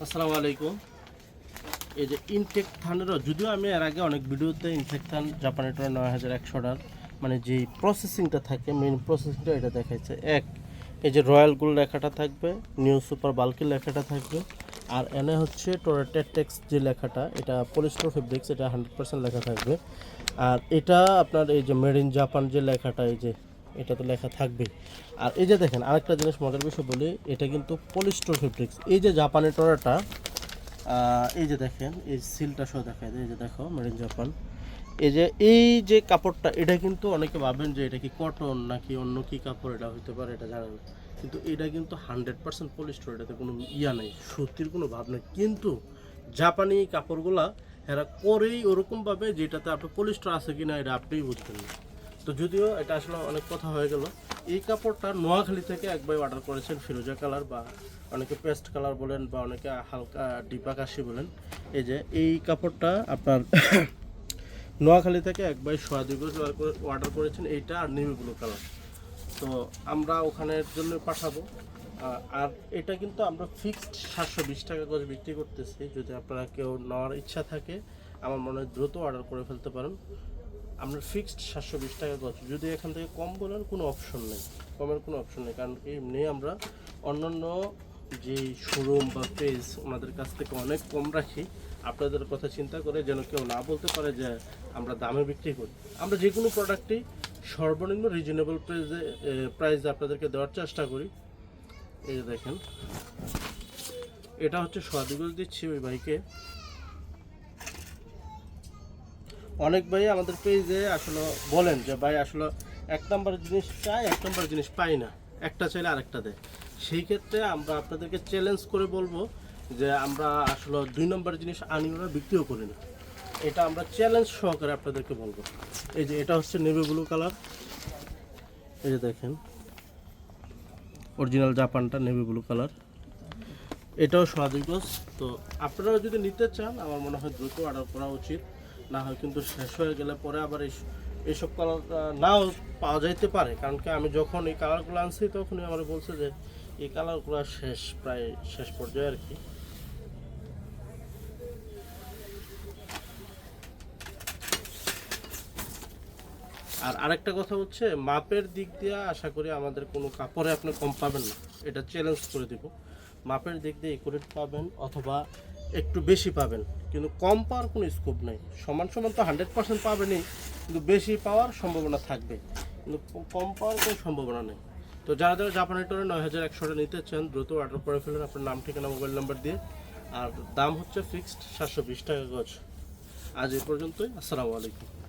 আসসালামু আলাইকুম। এই যে ইনটেক থানেরও যদিও আমি এর আগে অনেক ভিডিওতে ইনটেক থান জাপানেটার 9100টার মানে যেই প্রসেসিংটা থাকে মেইন প্রসেসিংটা এটা দেখাচ্ছে। এই যে রয়্যাল গোল্ড লেখাটা থাকবে, নিউ সুপার বাল্কি লেখাটা থাকবে, আর এনে হচ্ছে টেটেক্স যে লেখাটা এটা পলিস্টার ফেব্রিক্স, এটা 100% লেখা থাকবে। আর এটা আপনার এই যে মেড ইন জাপান যে লেখাটা এই যে এটা তো লেখা থাকবে। আর এই যে দেখেন আরেকটা জিনিস মজার বিষয় বলি, এটা কিন্তু পলিস্টার ফেব্রিক্স। এই যে জাপানি টরাটা এই যে দেখেন এই সিলটা সহ দেখায়, এই যে দেখো মেড ইন জাপান। এই যে কাপড়টা এটা কিন্তু অনেকে ভাবেন যে এটা কি কটন নাকি অন্য কি কাপড়, এটা হতে পারে এটা জানেন না, কিন্তু এটা কিন্তু 100% পলিস্টার, এটাতে কোনো ইয়া নেই, সুতির কোনো ভাব নেই। কিন্তু জাপানি কাপড়গুলা এরা করেই ওরকমভাবে যেটাতে আপনার পলিস্টার আছে কিনা এটা আপনিই বুঝবেন না। তো যদিও এটা আসলে অনেক কথা হয়ে গেল। এই কাপড়টা নোয়াখালী থেকে একবার অর্ডার করেছেন, ফিরোজা কালার বা অনেকে পেস্ট কালার বলেন বা অনেকে হালকা ডিপ আকাশি বলেন। এই যে এই কাপড়টা আপনার নোয়াখালী থেকে একবার সোয়াদিগজ অর্ডার করেছেন, এইটা আর নেভি ব্লু কালার। তো আমরা ওখানের জন্য পাঠাবো। আর এটা কিন্তু আমরা ফিক্সড 720 টাকা করে বিক্রি করতেছি। যদি আপনারা কেউ নেওয়ার ইচ্ছা থাকে আমার মনে হয় দ্রুত অর্ডার করে ফেলতে পারেন। আমরা ফিক্সড 720 টাকা গজ, যদি এখান থেকে কম বলেন কোনো অপশন নেই, কমের কোনো অপশন নেই, কারণ এমনি আমরা অন্যান্য যে শোরুম বা পেজ ওনাদের কাছ থেকে অনেক কম রাখি, আপনাদের কথা চিন্তা করে যেন কেউ না বলতে পারে যে আমরা দামে বিক্রি করি। আমরা যে কোনো প্রোডাক্টই সর্বনিম্ন রিজনেবল প্রাইসে আপনাদেরকে দেওয়ার চেষ্টা করি। এই যে দেখেন এটা হচ্ছে সোয়াদিগজ দিচ্ছি ওই ভাইকে। অনেক ভাই আমাদের পেজে আসলে বলেন যে ভাই আসলে এক নম্বর জিনিস চাই, এক নম্বর জিনিস পাই না, একটা চাইলে আরেকটা দেয়। সেই ক্ষেত্রে আমরা আপনাদেরকে চ্যালেঞ্জ করে বলবো যে আমরা আসলে 2 নম্বর জিনিস আনিও না, বিক্রিও করি না। এটা আমরা চ্যালেঞ্জ সহকারে আপনাদেরকে বলবো। এই যে এটা হচ্ছে নেভি ব্লু কালার, এই যে দেখেন অরিজিনাল জাপানটা নেভি ব্লু কালার, এটাও সোয়াদিগজ। তো আপনারাও যদি নিতে চান আমার মনে হয় দ্রুত অর্ডার করা উচিত, না হয় কিন্তু শেষ হয়ে গেলে পরে আবার এইসব কালার নাও পাওয়া যাইতে পারে। কারণ কি আমি যখন এই কালারগুলো আনছি তখনই আমার বলছে যে এই কালারগুলো শেষ, প্রায় শেষ পর্যায়ে আর কি। আর আরেকটা কথা হচ্ছে মাপের দিক দিয়ে আশা করি আমাদের কোনো কাপড়ে আপনি কম পাবেন না, এটা চ্যালেঞ্জ করে দিব। মাপের দিক দিয়ে একুরেট পাবেন অথবা একটু বেশি পাবেন, কিন্তু কম পাওয়ার কোনো স্কোপ নেই। সমান সমান তো 100% পাবেনই, কিন্তু বেশি পাওয়ার সম্ভাবনা থাকবে, কিন্তু কম পাওয়ার কোনো সম্ভাবনা নেই। তো যারা যারা জাপানি টরে 9100টা নিতে চান দ্রুত অর্ডার করে ফেলেন আপনার নাম ঠিকানা মোবাইল নাম্বার দিয়ে। আর দাম হচ্ছে ফিক্সড 720 টাকা গজ। আজ এই পর্যন্তই, আসসালামু আলাইকুম।